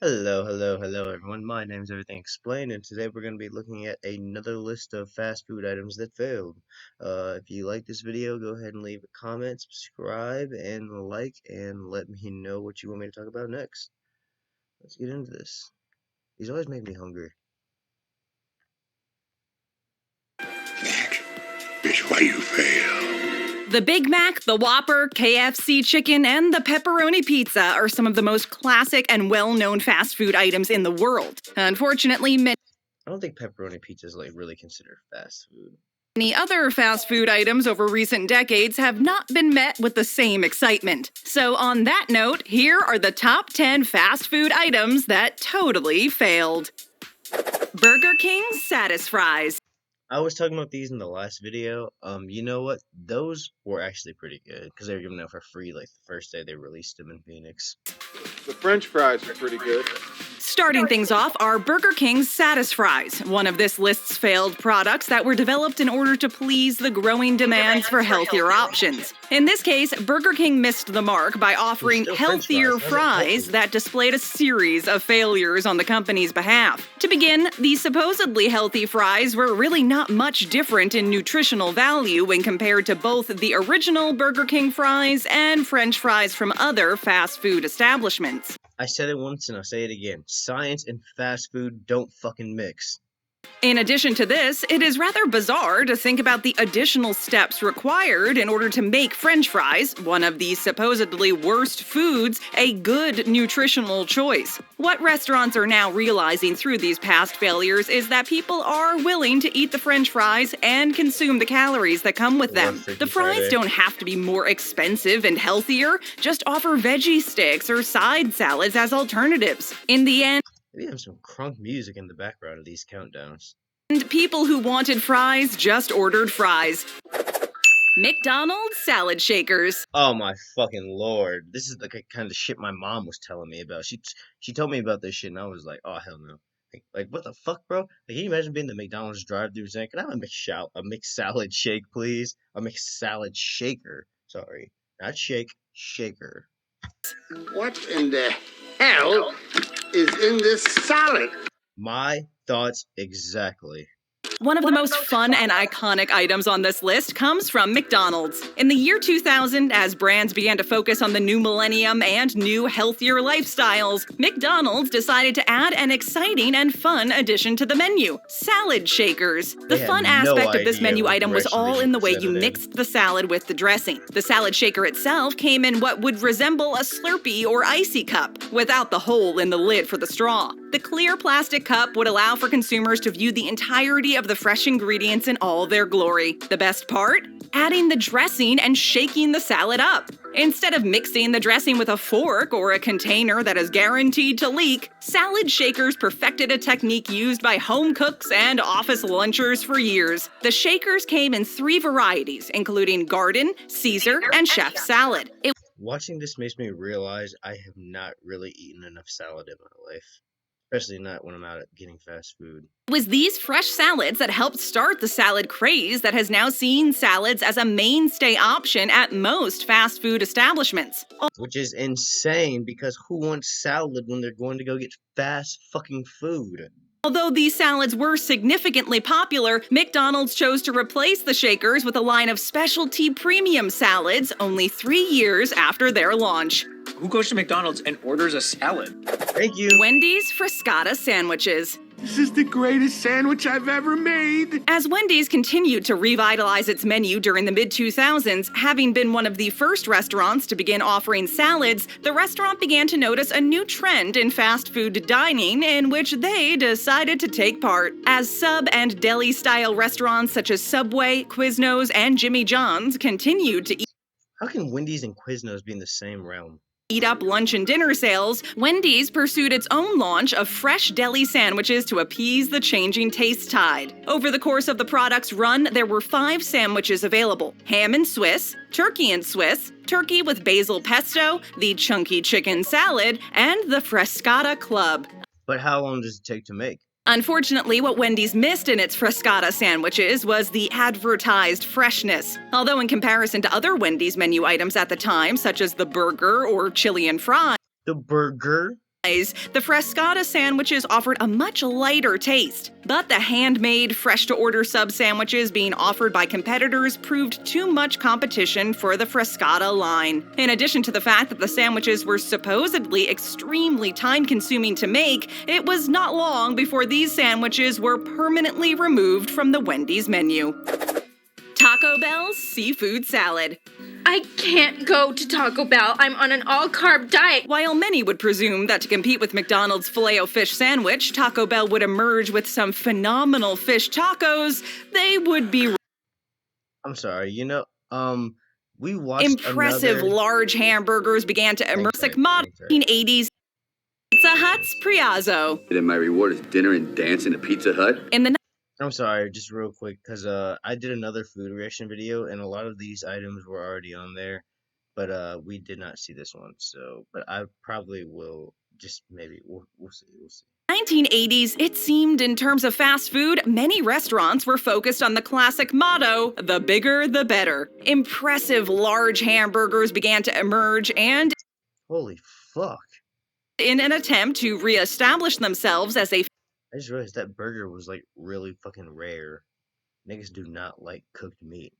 Hello everyone. My name is Everything Explained, and today we're going to be looking at another list of fast food items that failed. If you like this video, go ahead and leave a comment, subscribe, and like, and let me know what you want me to talk about next. Let's get into this. These always make me hungry. That is why you fail. The Big Mac, the Whopper, KFC chicken, and the pepperoni pizza are some of the most classic and well-known fast food items in the world. Unfortunately, I don't think pepperoni pizza is really considered fast food. many other fast food items over recent decades have not been met with the same excitement. So on that note, here are the top 10 fast food items that totally failed. Burger King Satisfies. I was talking about these in the last video. You know what? Those were actually pretty good because they were giving out for free like the first day they released them in Phoenix. The French fries are pretty good. Starting things off are Burger King's Satisfies, one of this list's failed products that were developed in order to please the growing demands for healthier options. In this case, Burger King missed the mark by offering healthier fries that displayed a series of failures on the company's behalf. To begin, the supposedly healthy fries were really not much different in nutritional value when compared to both the original Burger King fries and French fries from other fast food establishments. I said it once and I'll say it again. Science and fast food don't fucking mix. In addition to this, it is rather bizarre to think about the additional steps required in order to make French fries, one of the supposedly worst foods, a good nutritional choice. What restaurants are now realizing through these past failures is that people are willing to eat the French fries and consume the calories that come with them. The fries don't have to be more expensive and healthier, just offer veggie sticks or side salads as alternatives. In the end, Maybe have some crunk music in the background of these countdowns. and people who wanted fries just ordered fries. McDonald's salad shakers. Oh my fucking lord. This is the kind of shit my mom was telling me about. She told me about this shit and I was like, oh hell no. Like what the fuck, bro? Like, can you imagine being the McDonald's drive-thru saying, can I have a mixed salad shake, please? A mixed salad shaker. Sorry. Not shake, shaker. What in the hell is in this salad? My thoughts exactly. One of the most fun and iconic items on this list comes from McDonald's. In the year 2000, as brands began to focus on the new millennium and new, healthier lifestyles, McDonald's decided to add an exciting and fun addition to the menu: salad shakers. The fun aspect of this menu item was all in the way you mixed the salad with the dressing. The salad shaker itself came in what would resemble a Slurpee or icy cup, without the hole in the lid for the straw. The clear plastic cup would allow for consumers to view the entirety of the fresh ingredients in all their glory. The best part? Adding the dressing and shaking the salad up. Instead of mixing the dressing with a fork or a container that is guaranteed to leak, salad shakers perfected a technique used by home cooks and office lunchers for years. The shakers came in 3 varieties, including Garden, Caesar, and Chef salad. Watching this makes me realize I have not really eaten enough salad in my life. Especially not when I'm out getting fast food. It was these fresh salads that helped start the salad craze that has now seen salads as a mainstay option at most fast food establishments. Which is insane because who wants salad when they're going to go get fast fucking food? Although these salads were significantly popular, McDonald's chose to replace the shakers with a line of specialty premium salads only 3 years after their launch. Who goes to McDonald's and orders a salad? Thank you. Wendy's Frescata sandwiches. This is the greatest sandwich I've ever made. As Wendy's continued to revitalize its menu during the mid-2000s, having been one of the first restaurants to begin offering salads, the restaurant began to notice a new trend in fast food dining in which they decided to take part. As sub- and deli-style restaurants such as Subway, Quiznos, and Jimmy John's continued to How can Wendy's and Quiznos be in the same realm? eat up lunch and dinner sales, Wendy's pursued its own launch of fresh deli sandwiches to appease the changing taste tide. Over the course of the product's run, there were 5 sandwiches available: ham and Swiss, turkey and Swiss, turkey with basil pesto, the chunky chicken salad, and the Frescata Club. But how long does it take to make? Unfortunately, what Wendy's missed in its Frescata sandwiches was the advertised freshness. Although in comparison to other Wendy's menu items at the time, such as the burger or chili and fries, The burger? The Frescata sandwiches offered a much lighter taste, but the handmade, fresh-to-order sub sandwiches being offered by competitors proved too much competition for the Frescata line. In addition to the fact that the sandwiches were supposedly extremely time-consuming to make, it was not long before these sandwiches were permanently removed from the Wendy's menu. Taco Bell's seafood salad. I can't go to Taco Bell. I'm on an all-carb diet. While many would presume that to compete with McDonald's Filet-O-Fish sandwich, Taco Bell would emerge with some phenomenal fish tacos, they would be I'm sorry, we watched impressive another... large hamburgers began to emerge like modern Thanks, Eric. 1980s Pizza Hut's Priazzo. And my reward is dinner and dance in a Pizza Hut? In the I'm sorry, just real quick, because I did another food reaction video, and a lot of these items were already on there, but we did not see this one, so, but I probably will, just maybe, we'll see. 1980s, it seemed in terms of fast food, many restaurants were focused on the classic motto, the bigger the better. Impressive large hamburgers began to emerge and, Holy fuck. in an attempt to reestablish themselves as a I just realized that burger was, like, really fucking rare. Niggas do not like cooked meat.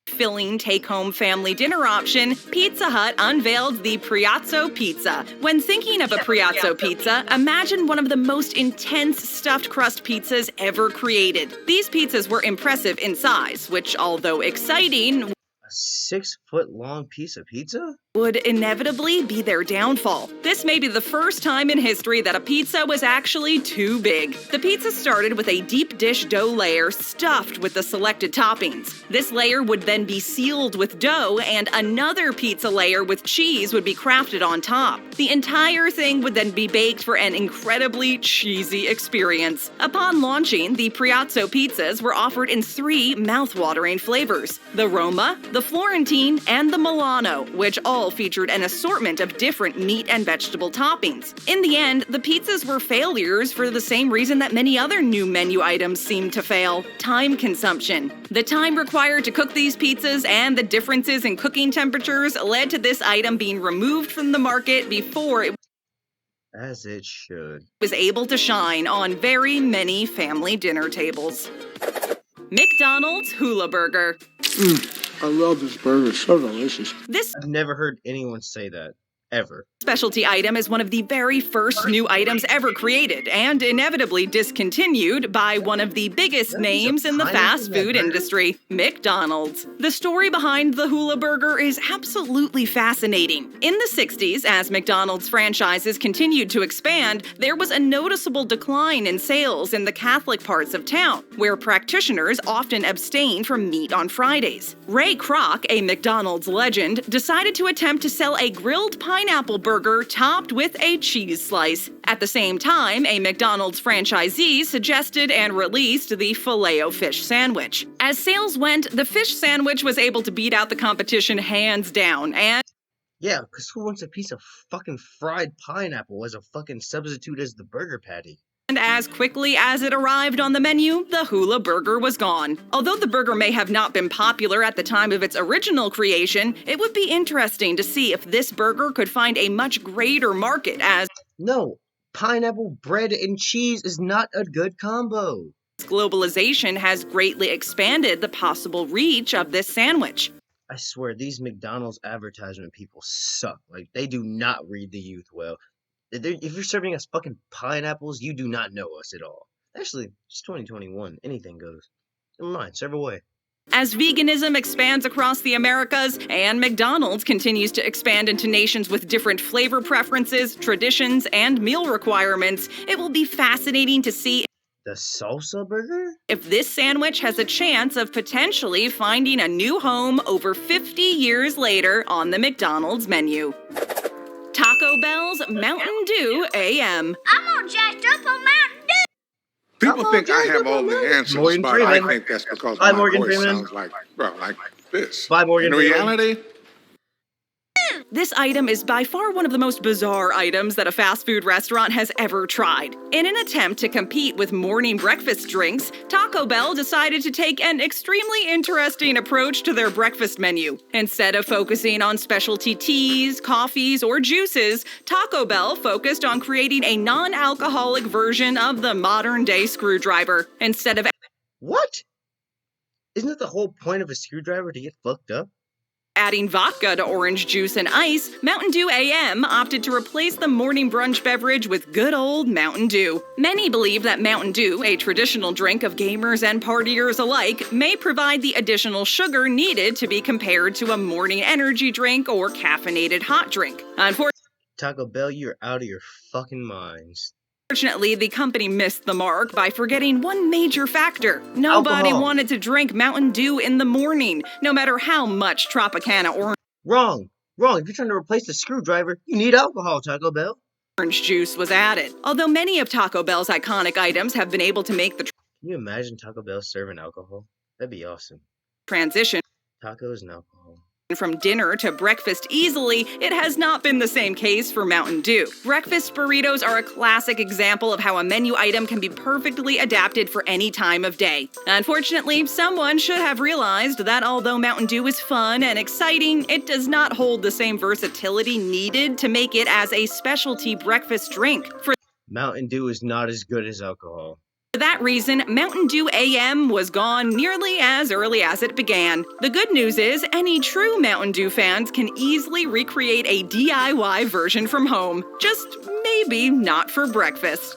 filling take-home family dinner option, Pizza Hut unveiled the Priazzo Pizza. When thinking of a Priazzo pizza, imagine one of the most intense stuffed crust pizzas ever created. These pizzas were impressive in size, which, although exciting, A 6-foot-long piece of pizza? would inevitably be their downfall. This may be the first time in history that a pizza was actually too big. The pizza started with a deep dish dough layer stuffed with the selected toppings. This layer would then be sealed with dough, and another pizza layer with cheese would be crafted on top. The entire thing would then be baked for an incredibly cheesy experience. Upon launching, the Priazzo pizzas were offered in 3 mouth-watering flavors: the Roma, the Florentine, and the Milano, which all featured an assortment of different meat and vegetable toppings. In the end, the pizzas were failures for the same reason that many other new menu items seemed to fail: time consumption. The time required to cook these pizzas and the differences in cooking temperatures led to this item being removed from the market before it As it should. was able to shine on very many family dinner tables. McDonald's Hula Burger. I love this burger. It's so delicious. This I've never heard anyone say that. Ever. specialty item is one of the very first new items ever created and inevitably discontinued by one of the biggest names in the fast food industry, McDonald's. The story behind the Hula Burger is absolutely fascinating. In the 60s, as McDonald's franchises continued to expand, there was a noticeable decline in sales in the Catholic parts of town, where practitioners often abstained from meat on Fridays. Ray Kroc, a McDonald's legend, decided to attempt to sell a grilled pineapple burger topped with a cheese slice. At the same time, a McDonald's franchisee suggested and released the Filet-O-Fish sandwich. As sales went, the fish sandwich was able to beat out the competition hands down, and Yeah, because who wants a piece of fucking fried pineapple as a fucking substitute as the burger patty? as quickly as it arrived on the menu, the Hula Burger was gone. Although the burger may have not been popular at the time of its original creation, it would be interesting to see if this burger could find a much greater market as No, pineapple, bread, and cheese is not a good combo. globalization has greatly expanded the possible reach of this sandwich. I swear, these McDonald's advertisement people suck. Like, they do not read the youth well. If you're serving us fucking pineapples, you do not know us at all. Actually, it's 2021. Anything goes. Never mind, serve away. As veganism expands across the Americas and McDonald's continues to expand into nations with different flavor preferences, traditions, and meal requirements, it will be fascinating to see The salsa burger? if this sandwich has a chance of potentially finding a new home over 50 years later on the McDonald's menu. Taco Bell's Mountain Dew AM. I'm all jacked up on Mountain Dew. People think I have all the answers, Morgan but I Freeman. think that's because Bye, my Morgan voice Freeman. sounds like this. Bye, Morgan In Freeman. reality, This item is by far one of the most bizarre items that a fast food restaurant has ever tried. In an attempt to compete with morning breakfast drinks, Taco Bell decided to take an extremely interesting approach to their breakfast menu. Instead of focusing on specialty teas, coffees, or juices, Taco Bell focused on creating a non-alcoholic version of the modern-day screwdriver. Instead of What? Isn't that the whole point of a screwdriver, to get fucked up? adding vodka to orange juice and ice, Mountain Dew AM opted to replace the morning brunch beverage with good old Mountain Dew. Many believe that Mountain Dew, a traditional drink of gamers and partiers alike, may provide the additional sugar needed to be compared to a morning energy drink or caffeinated hot drink. Taco Bell, you're out of your fucking minds. Unfortunately, the company missed the mark by forgetting one major factor. Nobody Alcohol. wanted to drink Mountain Dew in the morning, no matter how much Tropicana Wrong. If you're trying to replace the screwdriver, you need alcohol, Taco Bell. orange juice was added. Although many of Taco Bell's iconic items have been able to make the Can you imagine Taco Bell serving alcohol? That'd be awesome. transition Tacos and alcohol. from dinner to breakfast easily, it has not been the same case for Mountain Dew. Breakfast burritos are a classic example of how a menu item can be perfectly adapted for any time of day. Unfortunately, someone should have realized that although Mountain Dew is fun and exciting, it does not hold the same versatility needed to make it as a specialty breakfast drink. For Mountain Dew is not as good as alcohol. that reason, Mountain Dew AM was gone nearly as early as it began. The good news is, any true Mountain Dew fans can easily recreate a DIY version from home. Just maybe not for breakfast.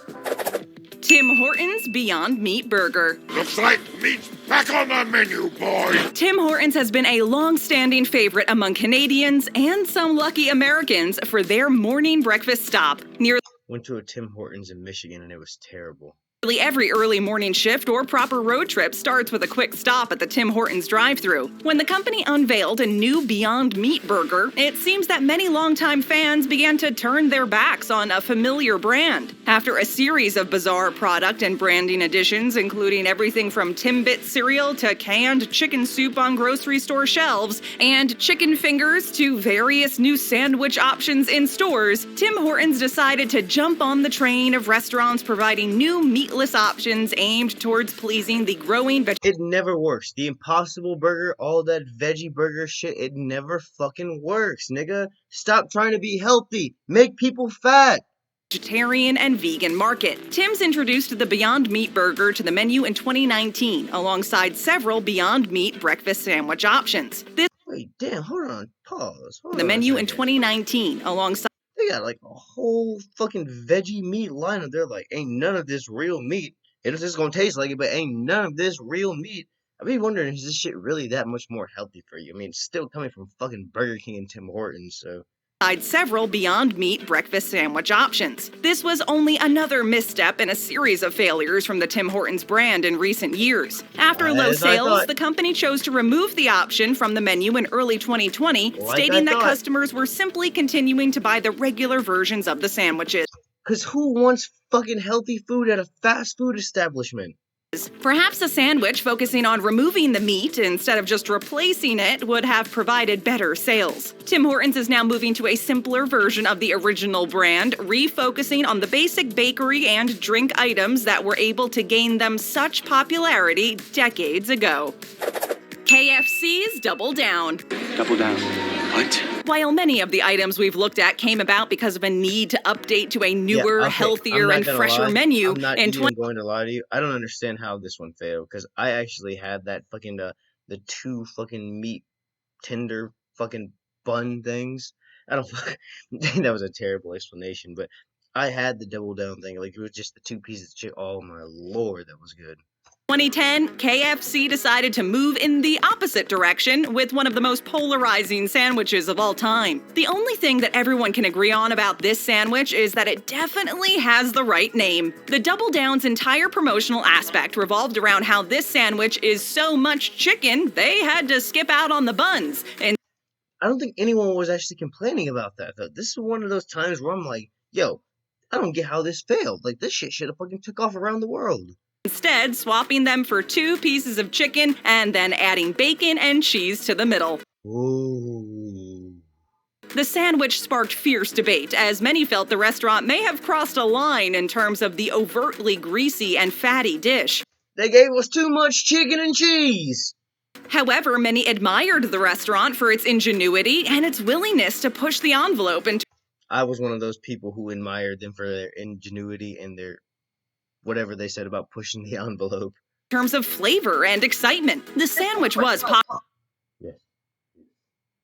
Tim Hortons Beyond Meat Burger. Looks like meat's back on the menu, boy. Tim Hortons has been a long-standing favorite among Canadians and some lucky Americans for their morning breakfast stop. Went to a Tim Hortons in Michigan and it was terrible. Nearly every early morning shift or proper road trip starts with a quick stop at the Tim Hortons drive-thru. When the company unveiled a new Beyond Meat Burger, it seems that many longtime fans began to turn their backs on a familiar brand. After a series of bizarre product and branding additions, including everything from Timbit cereal to canned chicken soup on grocery store shelves, and chicken fingers to various new sandwich options in stores, Tim Hortons decided to jump on the train of restaurants providing new meatless options aimed towards pleasing the growing It never works. The Impossible Burger, all that veggie burger shit, it never fucking works, nigga. Stop trying to be healthy. Make people fat. vegetarian and vegan market. Tim's introduced the Beyond Meat Burger to the menu in 2019, alongside several Beyond Meat breakfast sandwich options. Wait, damn, hold on. Pause. Hold The on a menu in second. 2019, alongside They got like a whole fucking veggie meat line up there. Like, ain't none of this real meat. It's just gonna taste like it, but ain't none of this real meat. I be wondering, is this shit really that much more healthy for you? I mean, it's still coming from fucking Burger King and Tim Hortons, so. several Beyond Meat breakfast sandwich options. This was only another misstep in a series of failures from the Tim Hortons brand in recent years. After low As I sales, thought. the company chose to remove the option from the menu in early 2020, Like stating I that thought. customers were simply continuing to buy the regular versions of the sandwiches. Cause who wants fucking healthy food at a fast food establishment? Perhaps a sandwich focusing on removing the meat instead of just replacing it would have provided better sales. Tim Hortons is now moving to a simpler version of the original brand, refocusing on the basic bakery and drink items that were able to gain them such popularity decades ago. KFC's Double Down. Double down. What? While many of the items we've looked at came about because of a need to update to a newer, Yeah, okay, healthier, I'm not and gonna fresher lie. menu, I'm not in even going to lie to you. I don't understand how this one failed, because I actually had that fucking the two fucking meat tender fucking bun things. I don't that was a terrible explanation, but I had the double down thing. Like, it was just the two pieces of chicken. Oh my lord, that was good. 2010, KFC decided to move in the opposite direction with one of the most polarizing sandwiches of all time. The only thing that everyone can agree on about this sandwich is that it definitely has the right name. The Double Down's entire promotional aspect revolved around how this sandwich is so much chicken, they had to skip out on the buns. And I don't think anyone was actually complaining about that, though. This is one of those times where I'm like, yo, I don't get how this failed. Like, this shit should have fucking took off around the world. instead swapping them for 2 pieces of chicken and then adding bacon and cheese to the middle. Ooh. The sandwich sparked fierce debate, as many felt the restaurant may have crossed a line in terms of the overtly greasy and fatty dish. They gave us too much chicken and cheese. However, many admired the restaurant for its ingenuity and its willingness to push the envelope in I was one of those people who admired them for their ingenuity and their whatever they said about pushing the envelope. terms of flavor and excitement. The sandwich was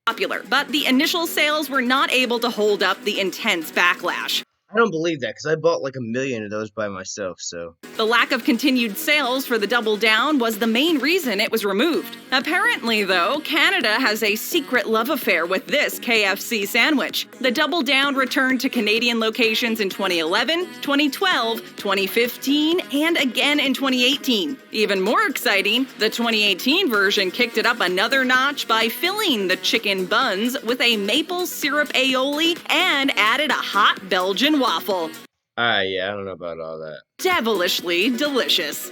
popular, but the initial sales were not able to hold up the intense backlash. I don't believe that, because I bought like 1,000,000 of those by myself, so. The lack of continued sales for the Double Down was the main reason it was removed. Apparently, though, Canada has a secret love affair with this KFC sandwich. The Double Down returned to Canadian locations in 2011, 2012, 2015, and again in 2018. Even more exciting, the 2018 version kicked it up another notch by filling the chicken buns with a maple syrup aioli and added a hot Belgian waffle. Yeah, I don't know about all that. Devilishly delicious.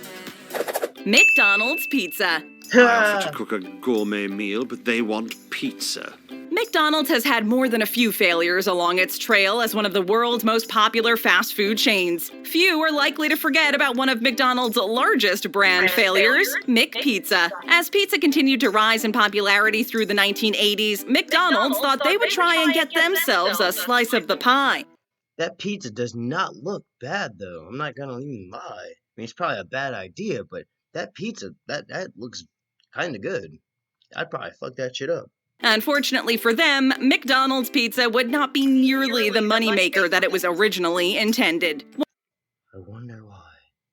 McDonald's pizza. I offer to cook a gourmet meal, but they want pizza. McDonald's has had more than a few failures along its trail as one of the world's most popular fast food chains. Few are likely to forget about one of McDonald's largest brand failures, McPizza. As pizza continued to rise in popularity through the 1980s, McDonald's thought they would try and get themselves a slice of the pie. That pizza does not look bad, though. I'm not gonna even lie. I mean, it's probably a bad idea, but that pizza, that looks kind of good. I'd probably fuck that shit up. Unfortunately for them, McDonald's pizza would not be nearly the moneymaker that it was originally intended. I wonder why.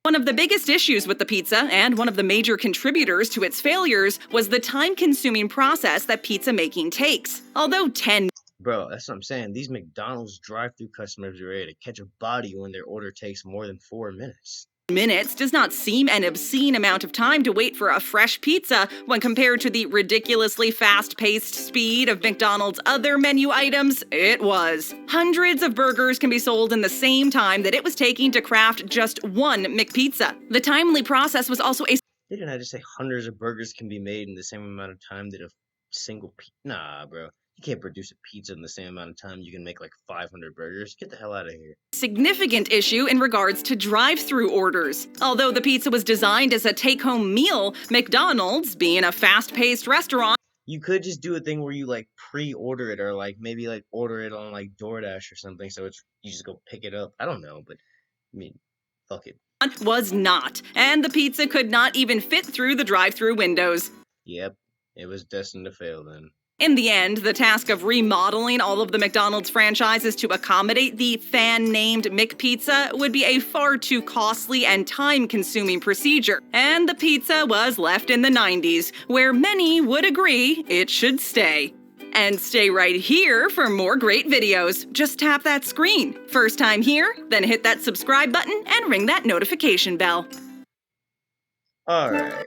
One of the biggest issues with the pizza, and one of the major contributors to its failures, was the time-consuming process that pizza making takes. Although 10 Bro, that's what I'm saying. These McDonald's drive-thru customers are ready to catch a body when their order takes more than 4 minutes. minutes does not seem an obscene amount of time to wait for a fresh pizza when compared to the ridiculously fast-paced speed of McDonald's other menu items. It was. Hundreds of burgers can be sold in the same time that it was taking to craft just one McPizza. The timely process was also a Didn't I just say hundreds of burgers can be made in the same amount of time that a single Nah, bro. You can't produce a pizza in the same amount of time you can make like 500 burgers. Get the hell out of here. significant issue in regards to drive-through orders. Although the pizza was designed as a take-home meal, McDonald's, being a fast-paced restaurant, You could just do a thing where you like pre-order it or like maybe like order it on like DoorDash or something so it's you just go pick it up. I don't know, but I mean, fuck it. was not, and the pizza could not even fit through the drive-through windows. Yep, it was destined to fail then. In the end, the task of remodeling all of the McDonald's franchises to accommodate the fan-named McPizza would be a far too costly and time-consuming procedure, and the pizza was left in the 90s, where many would agree it should stay. And stay right here for more great videos. Just tap that screen. First time here, then hit that subscribe button and ring that notification bell. Alright.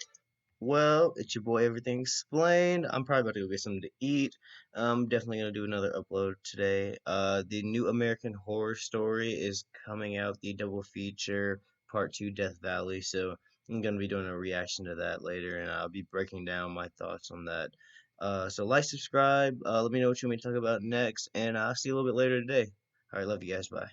Well, it's your boy Everything Explained. I'm probably about to go get something to eat. I'm definitely gonna do another upload today. The new American Horror Story is coming out, the double feature, part 2 Death Valley, so I'm gonna be doing a reaction to that later, and I'll be breaking down my thoughts on that. So like, subscribe, let me know what you want me to talk about next, and I'll see you a little bit later today. Alright, love you guys, bye.